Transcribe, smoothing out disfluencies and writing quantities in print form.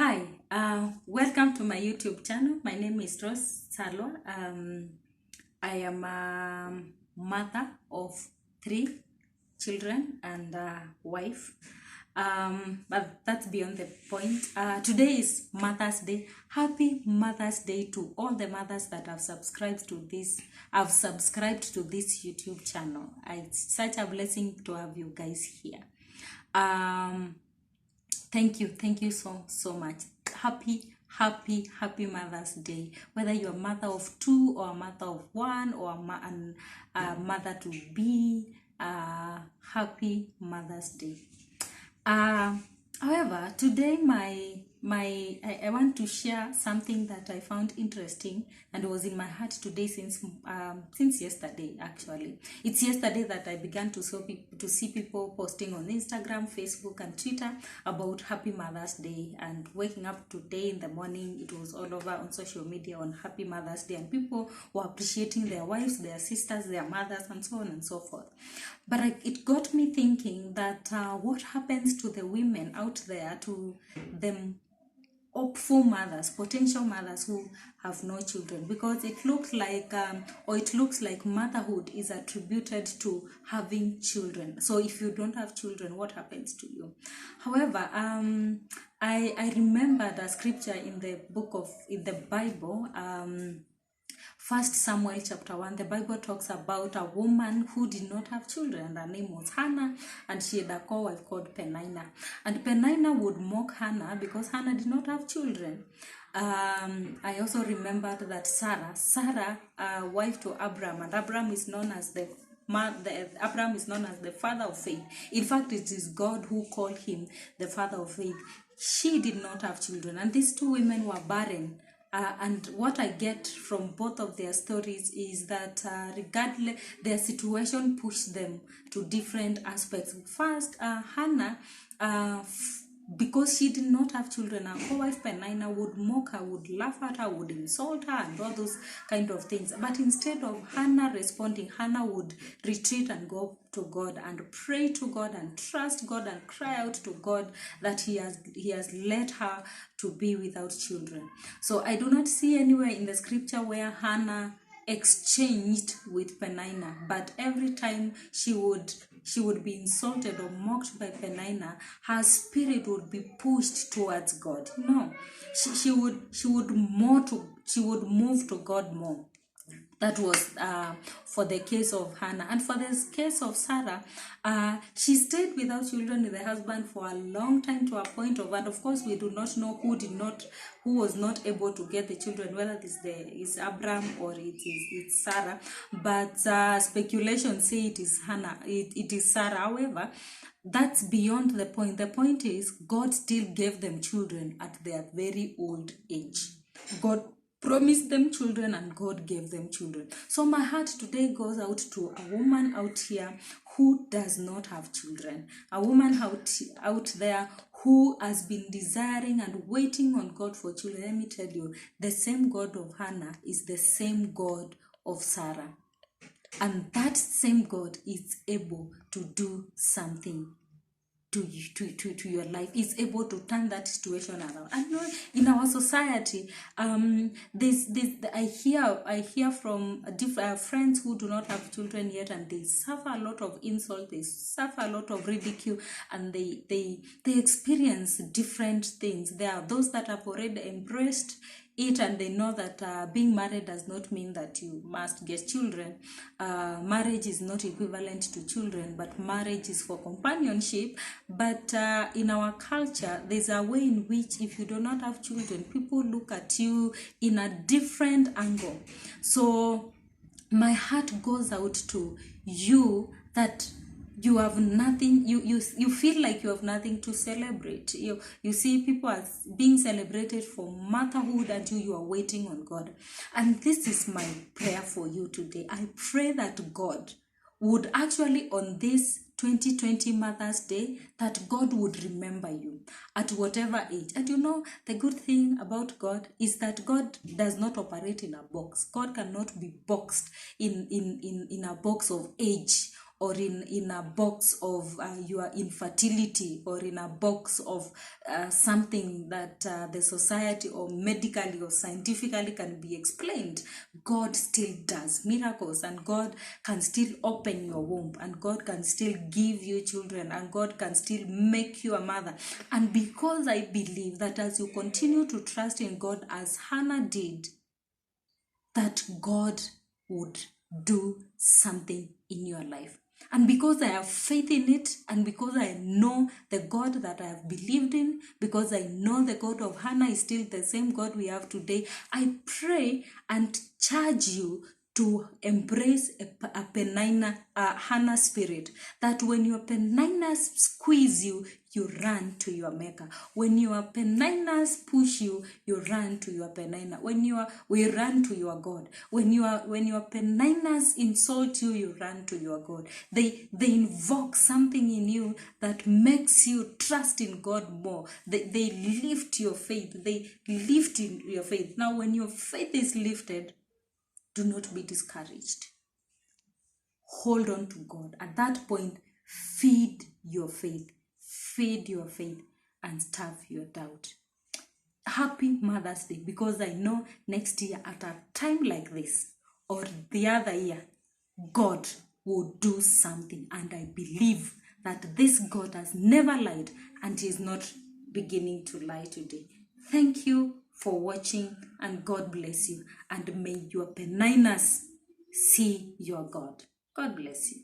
Hi, welcome to my YouTube channel. My name is Rose Salwa. I am a mother of 3 children and a wife. But that's beyond the point. Today is Mother's Day. Happy Mother's Day to all the mothers that have subscribed to this. I've subscribed to this YouTube channel. It's such a blessing to have you guys here. Thank you so much. Happy Mother's Day. Whether you're a mother of 2 or a mother of 1 or a mother to be, happy Mother's Day. However, today I want to share something that I found interesting and was in my heart today since yesterday. Actually, it's yesterday that I began to see people posting on Instagram, Facebook, and Twitter about Happy Mother's Day. And waking up today in the morning, it was all over on social media on Happy Mother's Day, and people were appreciating their wives, their sisters, their mothers, and so on and so forth. But it got me thinking that what happens to the women out there, to them hopeful mothers, potential mothers who have no children, because it looks like motherhood is attributed to having children. So if you don't have children, what happens to you? However, I remembered a scripture in the Bible. 1 Samuel chapter 1, the Bible talks about a woman who did not have children, and her name was Hannah, and she had a co-wife called Penina. And Penina would mock Hannah because Hannah did not have children. I also remembered that Sarah, wife to Abraham, and Abraham is known as the father of faith. In fact, it is God who called him the father of faith. She did not have children, and these 2 women were barren. And what I get from both of their stories is that regardless, their situation pushed them to different aspects. First, Hannah, because she did not have children, her co-wife Penina would mock her, would laugh at her, would insult her, and all those kind of things. But instead of Hannah responding, Hannah would retreat and go to God and pray to God and trust God and cry out to God that he has led her to be without children. So I do not see anywhere in the scripture where Hannah exchanged with Penina, but every time she would be insulted or mocked by Penina, her spirit would be pushed towards God. No, she would move to God more. That was for the case of Hannah. And for the case of Sarah, she stayed without children with the husband for a long time, to a point of, and of course we do not know who was not able to get the children, whether it's Abraham or it's Sarah. But speculation say it is Hannah, it is Sarah. However, that's beyond the point. The point is, God still gave them children at their very old age. God promised them children, and God gave them children. So my heart today goes out to a woman out here who does not have children. A woman out there who has been desiring and waiting on God for children. Let me tell you, the same God of Hannah is the same God of Sarah. And that same God is able to do something to your life, is able to turn that situation around. I know in our society, I hear from different friends who do not have children yet, and they suffer a lot of insult, they suffer a lot of ridicule, and they experience different things. There are those that have already embraced it, and they know that being married does not mean that you must get children. Marriage is not equivalent to children, but marriage is for companionship. But in our culture, there's a way in which if you do not have children, people look at you in a different angle. So my heart goes out to you that you have nothing, you feel like you have nothing to celebrate. You see people as being celebrated for motherhood, and you are waiting on God. And this is my prayer for you today. I pray that God would actually, on this 2020 Mother's Day, that God would remember you at whatever age. And you know, the good thing about God is that God does not operate in a box. God cannot be boxed in a box of age or in a box of your infertility, or in a box of something that the society or medically or scientifically can be explained. God still does miracles, and God can still open your womb, and God can still give you children, and God can still make you a mother. And because I believe that as you continue to trust in God as Hannah did, that God would do something in your life. And because I have faith in it, and because I know the God that I have believed in, because I know the God of Hannah is still the same God we have today, I pray and charge you to embrace a Penina, Hannah spirit, that when your Peninas squeeze you, you run to your maker. When your Peninas push you, you run to your Penina. We run to your God. When your Peninas insult you, you run to your God. They invoke something in you that makes you trust in God more. They lift your faith. They lift in your faith. Now, when your faith is lifted, do not be discouraged. Hold on to God. At that point, feed your faith. Feed your faith and starve your doubt. Happy Mother's Day, because I know next year at a time like this, or the other year, God will do something. And I believe that this God has never lied, and He is not beginning to lie today. Thank you for watching, and God bless you. And may your Peninas see your God. God bless you.